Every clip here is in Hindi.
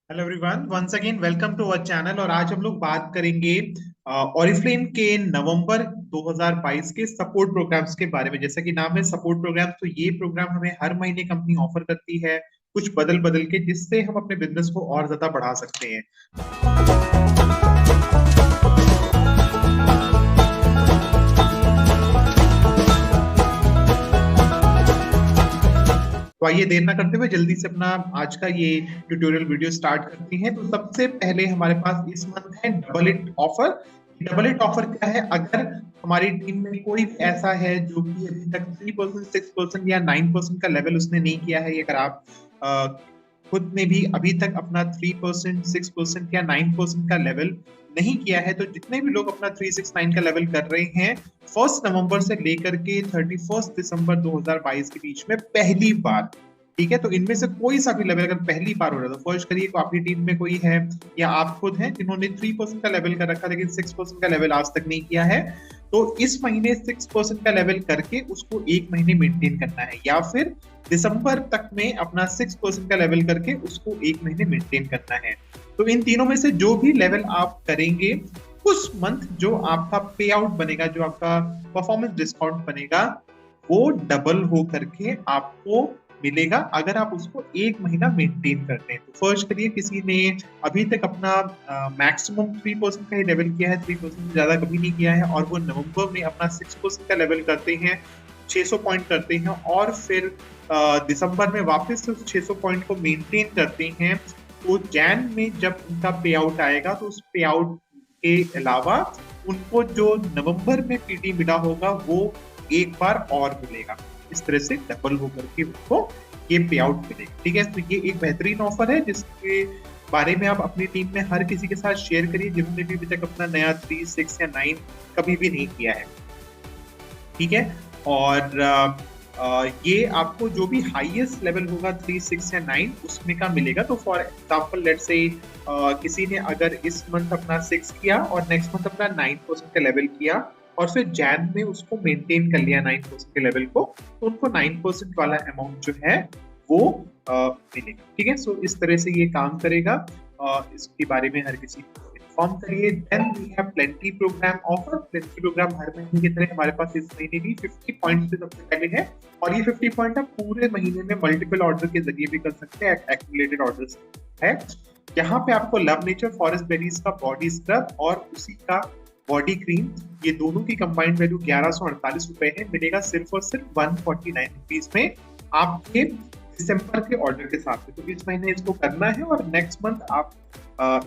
Hello everyone, once again welcome to our channel. और आज हम लोग बात करेंगे ऑरिफ्लेम के नवंबर 2022 के सपोर्ट प्रोग्राम्स के बारे में। जैसा कि नाम है सपोर्ट प्रोग्राम, तो ये प्रोग्राम हमें हर महीने कंपनी ऑफर करती है कुछ बदल बदल के, जिससे हम अपने बिजनेस को और ज्यादा बढ़ा सकते हैं। तो आइए देर ना करते हुए जल्दी से अपना आज का ये ट्यूटोरियल वीडियो स्टार्ट करते हैं। तो सबसे पहले हमारे पास इस मंथ है double it offer. Double it offer क्या है? अगर हमारी टीम में कोई भी ऐसा है जो कि अभी तक 3%, 6% या 9% का लेवल उसने नहीं किया है, अगर आप अ, खुद ने भी अभी तक अपना 3%, 6% या 9% का लेवल नहीं किया है, तो जितने भी लोग अपना 369 का लेवल कर रहे हैं 1 नवंबर से लेकर के 31 दिसंबर 2022 के बीच में पहली बार, ठीक है, तो इनमें से कोई सा भी लेवल अगर पहली बार हो रहा है तो फर्स्ट करिए को आपकी टीम में कोई है या आप खुद हैं जिन्होंने 3% का लेवल कर रखा लेकिन 6% का लेवल आज तक नहीं किया है, तो इस महीने 6% का लेवल करके उसको एक महीने मेंटेन करना है, या फिर दिसंबर तक में अपना 6% का लेवल करके उसको एक महीने मेंटेन करना है। तो इन तीनों में से जो भी लेवल आप करेंगे उस मंथ जो आपका पे आउट बनेगा, जो आपका परफॉर्मेंस डिस्काउंट बनेगा, वो डबल हो करके आपको मिलेगा अगर आप उसको एक महीना मेंटेन करते हैं। तो फर्स्ट करिए, किसी ने अभी तक अपना मैक्सिमम 3% का ही लेवल किया है, 3% से ज्यादा कभी नहीं किया है, और वो नवंबर में अपना 6% का लेवल करते हैं, 600 पॉइंट करते हैं, और फिर दिसंबर में वापस से उस 600 पॉइंट को मेंटेन करते हैं, तो जैन में जब उनका पे आउट आएगा तो उस पे आउट के अलावा उनको जो नवंबर में पीटी मिला होगा वो एक बार और मिलेगा। इस तरह से डबल होकर के उनको ये पे आउट मिलेगा। ठीक है, तो ये एक बेहतरीन ऑफर है जिसके बारे में आप अपनी टीम में हर किसी के साथ शेयर करिए जिन्होंने भी अभी तक अपना नया 3, 6 या 9 कभी भी नहीं किया है। ठीक है, और ये आपको जो भी हाईएस्ट लेवल होगा 3, 6 या 9 उसमें का मिलेगा। तो फॉर एग्जाम्पल लेट्स से किसी ने अगर इस मंथ अपना 6 किया और नेक्स्ट मंथ अपना 9% का लेवल किया और फिर जैन में उसको मेंटेन कर लिया 9% के लेवल को, तो उनको 9% वाला अमाउंट जो है वो मिलेगा। ठीक है, सो इस तरह से ये काम करेगा। इसके बारे में हर किसी को इन्फॉर्म करिए। Then we have plenty program offer. Plenty program हर महीने की तरह हमारे पास इस महीने भी 50 पॉइंट से सबसे पहले है, और ये 50 पॉइंट आप पूरे महीने में मल्टीपल ऑर्डर के जरिए भी कर सकते हैं, एक्यूमुलेटेड ऑर्डर्स है। यहाँ पे आपको लव नेचर फॉरेस्ट बेरीज का बॉडी स्क्रब और उसी का बॉडी क्रीम, ये दोनों की कंबाइंड वैल्यू 1148 रुपए है, मिलेगा सिर्फ और सिर्फ 149 रुपीज में आपके दिसंबर के ऑर्डर के साथ में। तो इस महीने इसको करना है और नेक्स्ट मंथ आप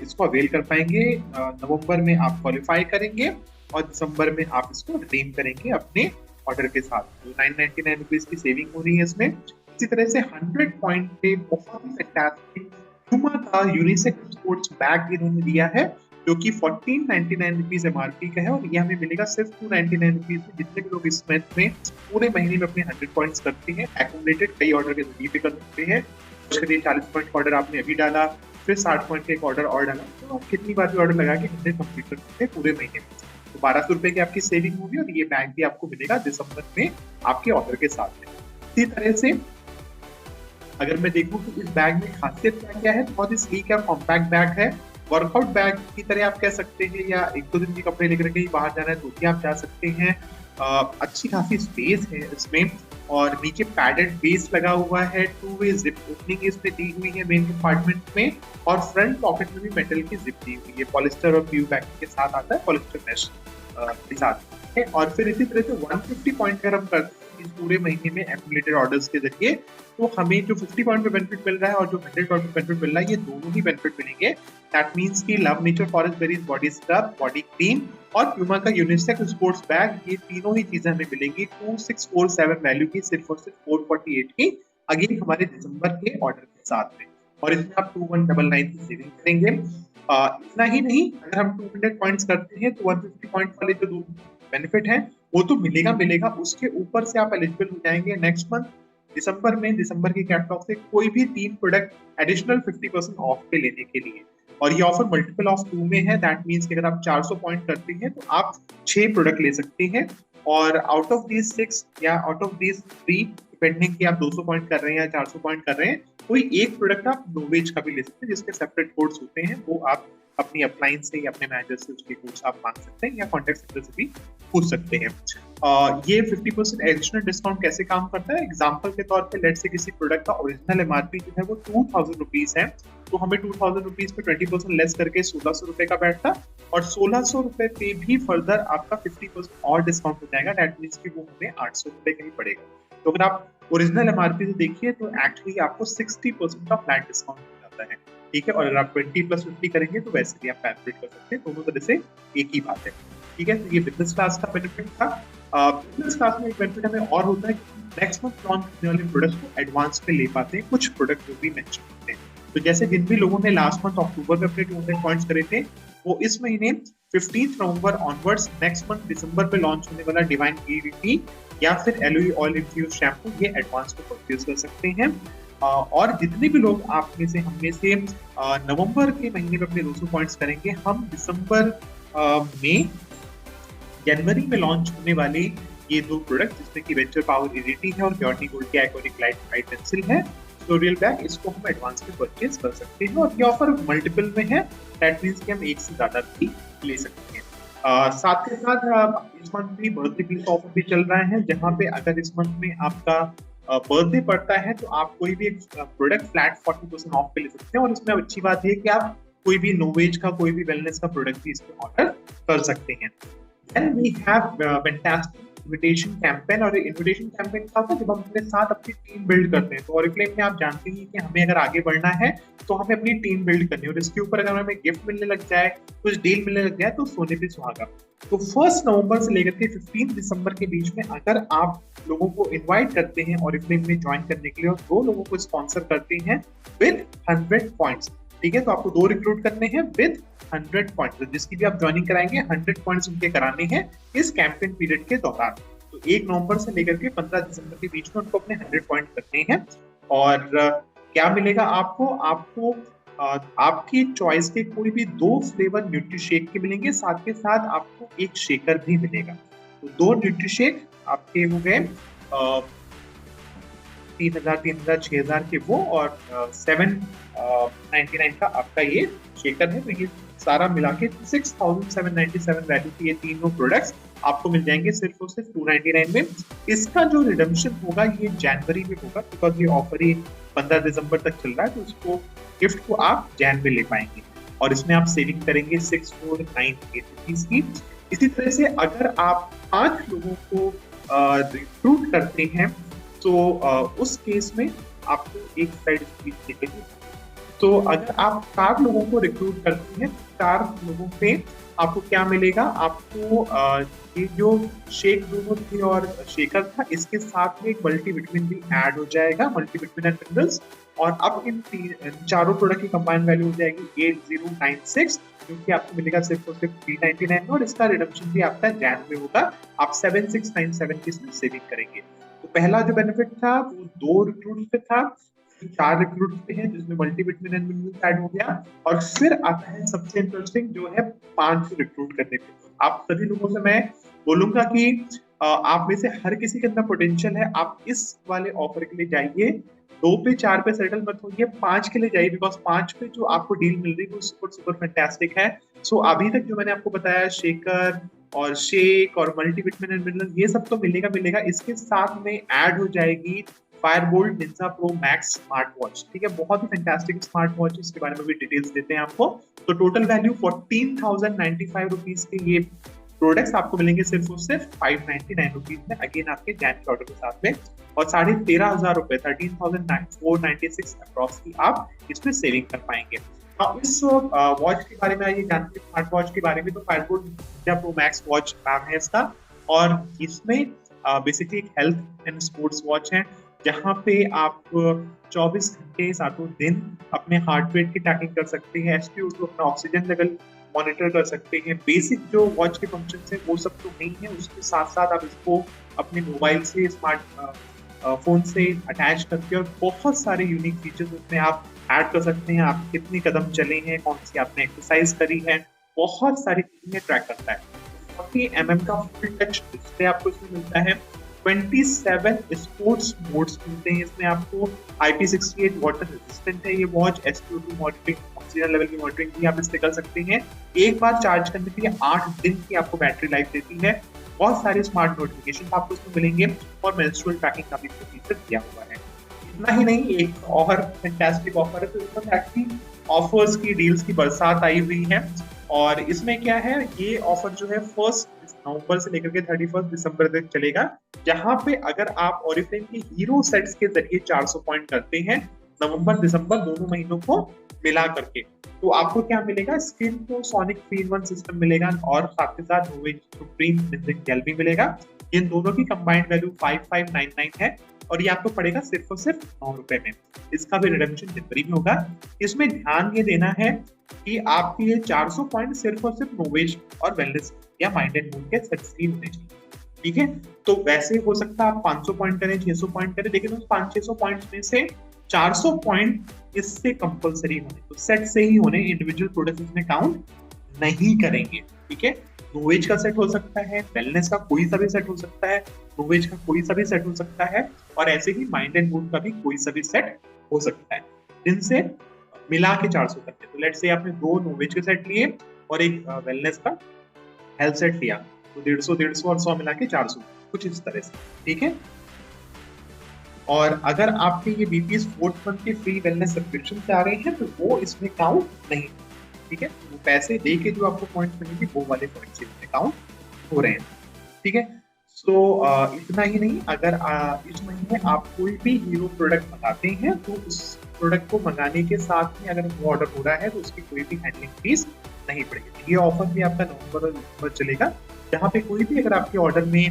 इसको अवेल कर पाएंगे। नवंबर में आप क्वालिफाई करेंगे और दिसंबर में आप इसको रिडीम करेंगे अपने ऑर्डर के साथ। तो 999 रुपीज की सेविंग हो रही है इसमें। इसी तरह से 100 पॉइंट पे बहुत ही फैंटास्टिक प्यूमा का यूनिसेक्स स्पोर्ट्स बैग इन्होंने दिया है जो कि 1499 रुपीज एमआरपी का है, और ये हमें मिलेगा सिर्फ 299 रुपीज में। जितने भी लोग इस मंथ में पूरे महीने में अपने 100 पॉइंट्स करते हैं, एक्यूमुलेटेड कई ऑर्डर के जरिए भी कर सकते हैं। 40 पॉइंट का ऑर्डर आपने अभी डाला, फिर 60 पॉइंट का एक ऑर्डर और डाला, तो आप कितनी बार भी ऑर्डर लगा के 100 कंप्लीट कर सकते हैं पूरे महीने में। तो 1200 रुपए की आपकी सेविंग होगी और ये बैग भी आपको मिलेगा दिसंबर में आपके ऑर्डर के साथ में। इसी तरह से अगर मैं देखूं कि इस बैग में खासियत क्या क्या है, बहुत ही स्लीक है, कॉम्पैक्ट बैग है, वर्कआउट बैग की तरह आप कह सकते हैं, या एक दो दिन के कपड़े लेकर कहीं बाहर जाना है तो भी आप जा सकते हैं। अच्छी खासी स्पेस है इसमें, और नीचे पैडेड बेस लगा हुआ है, 2 वे जिप ओपनिंग इसमें दी हुई है मेन कंपार्टमेंट में, और फ्रंट पॉकेट में भी मेटल की जिप दी हुई है। पॉलिस्टर और प्यू बैग के साथ आता है, पॉलिस्टर मैश के साथ है। और फिर इसी तरह से 150 पॉइंट अगर हम करते हैं इस पूरे महीने में एक्यूमुलेटेड ऑर्डर्स के जरिए, तो हमें जो 50 पॉइंट पे बेनिफिट मिल रहा है और जो 100 पॉइंट पे बेनिफिट मिल रहा है, ये दोनों ही बेनिफिट मिलेंगे। दैट मींस कि love nature forest berries body scrub, body cream और प्यूमा का यूनिसेक्स स्पोर्ट्स बैग, ये तीनों ही चीजें हमें मिलेंगी 2647 वैल्यू की, सिर्फ और सिर्फ 448 की, अगेन हमारे दिसंबर के ऑर्डर के साथ में। और इसमें आप 2199 की सेविंग करेंगे। इतना ही नहीं, अगर हम 200 पॉइंट्स करते हैं तो 150 पॉइंट वाले जो दो बेनिफिट है वो तो मिलेगा मिलेगा, उसके ऊपर से आप एलिजिबल हो जाएंगे नेक्स्ट मंथ दिसंबर में, दिसंबर के कैटलॉग से कोई भी 3 प्रोडक्ट एडिशनल 50% ऑफ पे लेने के लिए। और ये ऑफर मल्टीपल ऑफ 2 में है। दैट मींस कि अगर आप 400 पॉइंट करते हैं तो आप 6 प्रोडक्ट ले सकते हैं, और आउट ऑफ दीज 6 या आउट ऑफ दीज 3, डिपेंडिंग कि आप 200 पॉइंट कर रहे हैं या 400 पॉइंट कर रहे हैं, कोई एक प्रोडक्ट आप नोवेज का भी ले सकते हैं जिसके सेपरेट कोड्स होते हैं, वो आप अपनी अपलाइन से या अपने मैनेजर से उसके कोड्स आप मांग सकते हैं या कॉन्टैक्ट सेंटर से भी पूछ सकते हैं। ये 50% एडिशनल डिस्काउंट कैसे काम करता है? एग्जाम्पल के तौर पे लेट से किसी प्रोडक्ट का ओरिजिनल एमआरपी जो है वो 2000 रुपीज है, तो हमें 2000 रुपीज पे 20% लेस करके 1600 रुपए का बैठता, और 1600 रुपए पे भी फर्दर आपका 50% और डिस्काउंट हो जाएगा। दैट मीन्स कि वो हमें 800 रुपए का ही पड़ेगा। तो अगर आप ओरिजिनल एमआरपी से देखिए तो एक्चुअली आपको 60% का फ्लैट डिस्काउंट हो जाता है, ठीक है। और अगर आप 20+50 करेंगे तो वैसे भी आप कैलकुलेट कर सकते हैं, दोनों तरह से एक ही बात है, ठीक है। तो ये बिजनेस क्लास का बेनिफिट था। बिजनेस क्लास में एक बेनिफिट हमें और होता है कि नेक्स्ट मंथ लॉन्च होने वाले प्रोडक्ट को एडवांस पे ले पाते हैं, कुछ प्रोडक्ट जो भी मेंशन करते हैं। तो जैसे जिन भी लोगों ने लास्ट मंथ अक्टूबर में अपने 200 पॉइंट्स करे थे, वो इस महीने 15 नवंबर ऑनवर्ड्स नेक्स्ट मंथ दिसंबर पे लॉन्च होने वाला डिवाइन EVP या फिर एलोई ऑयल इन्फ्यूज शैम्पू ये एडवांस पे परचेज कर सकते हैं। और जितने भी लोग आप में से हम में से नवंबर के महीने में अपने 200 पॉइंट्स करेंगे, हम दिसंबर में जनवरी में लॉन्च होने वाले ये दो प्रोडक्ट जिसमें कि वेंचर पावर एडीटी है और प्योरिटी गोल्ड की आइकॉनिक लाइट पेंसिल है, ट्यूटोरियल बैग, इसको हम एडवांस में परचेज कर सकते हैं। और ये ऑफर मल्टीपल में है, दैट मींस कि हम एक से ज्यादा भी ले सकते हैं। साथ के साथ इस मंथ भी बर्थडे डील ऑफर भी चल रहा है, जहां पे अगर इस मंथ में आपका बर्थडे पड़ता है तो आप कोई भी एक प्रोडक्ट फ्लैट 40% ऑफ पे ले सकते हैं। और इसमें अच्छी बात है कि आप कोई भी नोवेज का कोई भी वेलनेस का प्रोडक्ट भी इसमें ऑर्डर कर सकते हैं। Then we have fantastic invitation campaign, और invitation campaign का होता है जब हम अपने साथ अपनी टीम बिल्ड करते हैं। तो ऑरिफ्लेम में आप जानते हैं कि हमें अगर आगे बढ़ना है तो हमें अपनी टीम बिल्ड करनी है, और इसके ऊपर अगर हमें गिफ्ट मिलने लग जाए, कुछ डील मिलने लग जाए तो सोने पे सुहागा। तो 1 नवंबर से लेकर के 15 दिसंबर के बीच में अगर आप लोगों को इन्वाइट करते हैं ऑरिफ्लेम में ज्वाइन करने के लिए और 2 लोगों को स्पॉन्सर करते हैं विद 100 पॉइंट्स, ठीक है, तो आपको 2 रिक्रूट करने हैं विद 100 पॉइंट्स, तो जिसकी भी आप ज्वाइनिंग कराएंगे 100 पॉइंट्स उनके कराने हैं इस कैंपेन पीरियड के दौरान। तो 1 नवंबर से लेकर के 15 दिसंबर के बीच में उनको अपने 100 पॉइंट करने हैं। और क्या मिलेगा आपको? आपको आपकी चॉइस के कोई भी 2 फ्लेवर न्यूट्री शेक के मिलेंगे, साथ के साथ आपको एक शेकर भी मिलेगा। तो 2 न्यूट्री शेक आपके हो गए 3000, 3000, 6000 के वो, और 799 का आपका ये शेकर है। तो ये सारा मिला के 6797 वैल्यू के ये तीनों प्रोडक्ट्स आपको मिल जाएंगे सिर्फ और सिर्फ 299 में। इसका जो रिडम्पशन होगा ये जनवरी में होगा, बिकॉज ये ऑफर ही 15 दिसंबर तक चल रहा है, तो इसको गिफ्ट को आप जैन में ले पाएंगे। और इसमें आप सेविंग करेंगे 6498 रुपीज की। इसी तरह से अगर आप 5 लोगों को रिक्रूट करते हैं तो उस केस में आपको एक साइड स्पीच देखेगी। तो अगर आप 4 लोगों को रिक्रूट करते हैं, 4 लोगों पे आपको क्या मिलेगा? आपको ये जो शेक दोनों थी और शेकर था, इसके साथ में एक मल्टीविटामिन भी ऐड हो जाएगा, मल्टीविटामिन एंड मिनरल्स। और अब इन चारों प्रोडक्ट की कंबाइंड वैल्यू हो जाएगी 8096, क्योंकि आपको मिलेगा सिर्फ और सिर्फ 399 में, और इसका रिडम्पशन भी आपका जैन में होगा। आप 7697 की इसमें सेविंग करेंगे। तो पहला जो बेनिफिट था वो 2 रिक्रूट पे था, 4 रिक्रूट पे है जिसमें मल्टीविटामिन एंड मिनरल्स ऐड हो गया, और फिर आता है सबसे इंटरेस्टिंग जो है 5 रिक्रूट करने पे। आप सभी लोगों से मैं बोलूंगा कि आप में से हर किसी के अंदर पोटेंशियल है, आप इस वाले ऑफर के लिए जाइए। 2 पे 4 पे सेटल मत होइए, 5 के लिए जाइए, बिकॉज 5 पे जो आपको डील मिल रही है वो सुपर सुपर फैंटास्टिक है। सो अभी तक जो मैंने आपको बताया, शेकर और शेक और मल्टीविटामिन एंड मिनरल, ये सब तो मिलेगा। इसके साथ में ऐड हो जाएगी Fireboltt Ninja pro max smart watch, ठीक है, बहुत ही फैंटास्टिक स्मार्ट वॉच, इसके बारे में भी डिटेल्स देते हैं आपको। तो टोटल वैल्यू 14,095 रुपीज के ये प्रोडक्ट्स आपको मिलेंगे सिर्फ और सिर्फ 599 रुपीज में, अगेन आपके जैन के ऑर्डर के साथ में। और 13,500 रुपए 13,496 अप्रॉक्स की आप इसमें सेविंग कर पाएंगे। अब इस वॉच के बारे में आइए जानते हैं, स्मार्ट वॉच के बारे में। तो Fireboltt Ninja pro max watch नाम है इसका, और इसमें बेसिकली एक हेल्थ एंड स्पोर्ट्स वॉच है, जहाँ पे आप 24 घंटे सातों दिन अपने हार्ट रेट की ट्रैकिंग कर सकते हैं, SpO2 अपना ऑक्सीजन लेवल मॉनिटर कर सकते हैं। बेसिक जो वॉच के फंक्शंस हैं वो सब तो नहीं है, उसके साथ साथ आप इसको अपने मोबाइल से, स्मार्ट फोन से अटैच करके और बहुत सारे यूनिक फीचर्स उसमें आप ऐड कर सकते हैं। आप कितनी कदम चले हैं, कौन सी आपने एक्सरसाइज करी है, बहुत सारी चीजें ट्रैक करता है। 40 mm का फुल टच डिस्प्ले आपको इसमें मिलता है, 27 स्पोर्ट्स मोड्स मिलते हैं इसमें आपको। IP68 वाटर रेजिस्टेंट है ये watch. SpO2 monitoring, oxygen level की मॉनिटरिंग भी आप इससे कर सकते हैं। एक बार चार्ज करने के लिए 8 दिन की आपको बैटरी लाइफ देती है। बहुत सारे स्मार्ट नोटिफिकेशन आपको इसमें मिलेंगे और मेंस्ट्रुअल ट्रैकिंग का भी फीचर दिया हुआ है। इतना ही नहीं, एक और फैंटास्टिक ऑफर है, तो इसमें एक्चुअली ऑफर्स की, डील्स की बरसात आई हुई है। और इसमें क्या है, ये ऑफर जो है 1 नवंबर से लेकर के 31 दिसंबर तक चलेगा, जहां पे अगर आप ओरिफ्लेम के हीरो सेट्स के जरिए 400 पॉइंट करते हैं नवंबर दिसंबर दोनों महीनों को मिला करके, तो आपको क्या मिलेगा, स्किन को सोनिक 3-in-1 सिस्टम मिलेगा और साथ के साथ नोवेज सुप्रीम क्लींजिंग जेल भी मिलेगा। इन दोनों की कंबाइंड वैल्यू 5599 है और ये आपको पड़ेगा सिर्फ और सिर्फ 9 रुपए में। इसका भी रिडेम्पशन जनवरी में होगा। इसमें ध्यान ये देना है कि आपके ये 400 पॉइंट सिर्फ और सिर्फ नोवेज और वेलनेस या माइंड एंड मूड के सेट्स ही होने चाहिए, ठीक है। तो वैसे हो सकता है आप 500 पॉइंट करें, 600 पॉइंट करें, लेकिन उस 500-600 पॉइंट में से 400 पॉइंट इससे कंपलसरी होने, तो सेट से ही होने, इंडिविजुअल प्रोडक्ट इसमें काउंट नहीं करेंगे, ठीक है। नोवेज का सेट हो सकता है, वेलनेस का कोई सा भी सेट हो सकता है, नोवेज का कोई सा भी सेट हो सकता है, और ऐसे ही माइंड एंड मूड का भी कोई सा भी सेट हो सकता है, जिनसे मिला के 400 करते हैं। तो लेट्स से आपने 2 नोवेज के सेट लिए और एक वेलनेस का हेल्थ सेट लिया, तो 150 और 100 मिला के 400, कुछ इस तरह से, ठीक है। और अगर आपके ये BPS 4th मंथ के फ्री वेलनेस सब्सक्रिप्शन से आ रहे हैं तो वो इसमें काउंट नहीं, ठीक है। वो पैसे दे के जो आपको पॉइंट्स मिलेंगे वो वाले पॉइंट्स इसमें काउंट हो रहे हैं, ठीक है। सो इतना ही नहीं, अगर इस महीने आप कोई भी हीरो प्रोडक्ट मंगाते हैं तो उस प्रोडक्ट को मंगाने के साथ में अगर वो ऑर्डर हो रहा है तो उसकी कोई भी हैंडलिंग फीस नहीं पड़ेगी। ये ऑफर भी आपका नवंबर और दिसंबर चलेगा, जहाँ पे कोई भी अगर आपके ऑर्डर में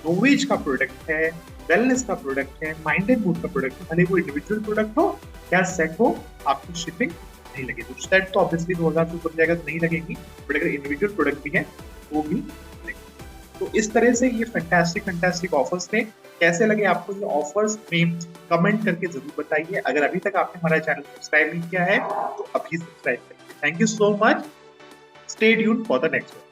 नोवेज का प्रोडक्ट है, वेलनेस का प्रोडक्ट है, माइंड एंड मूड का प्रोडक्ट है, भले वो इंडिविजुअल प्रोडक्ट हो या सेट हो, आपकी शिपिंग नहीं लगेगी। तो सेट तो ऑब्वियसली 2000 से ऊपर जाएगा तो नहीं लगेगी, बट अगर इंडिविजुअल प्रोडक्ट भी है वो भी लगेगी। तो इस तरह से ये फैंटास्टिक ऑफर्स थे। कैसे लगे आपको ये ऑफर्स में कमेंट करके जरूर बताइए। अगर अभी तक आपने हमारा चैनल सब्सक्राइब नहीं किया है तो अभी सब्सक्राइब करिए। Thank you so much, stay tuned for the next one.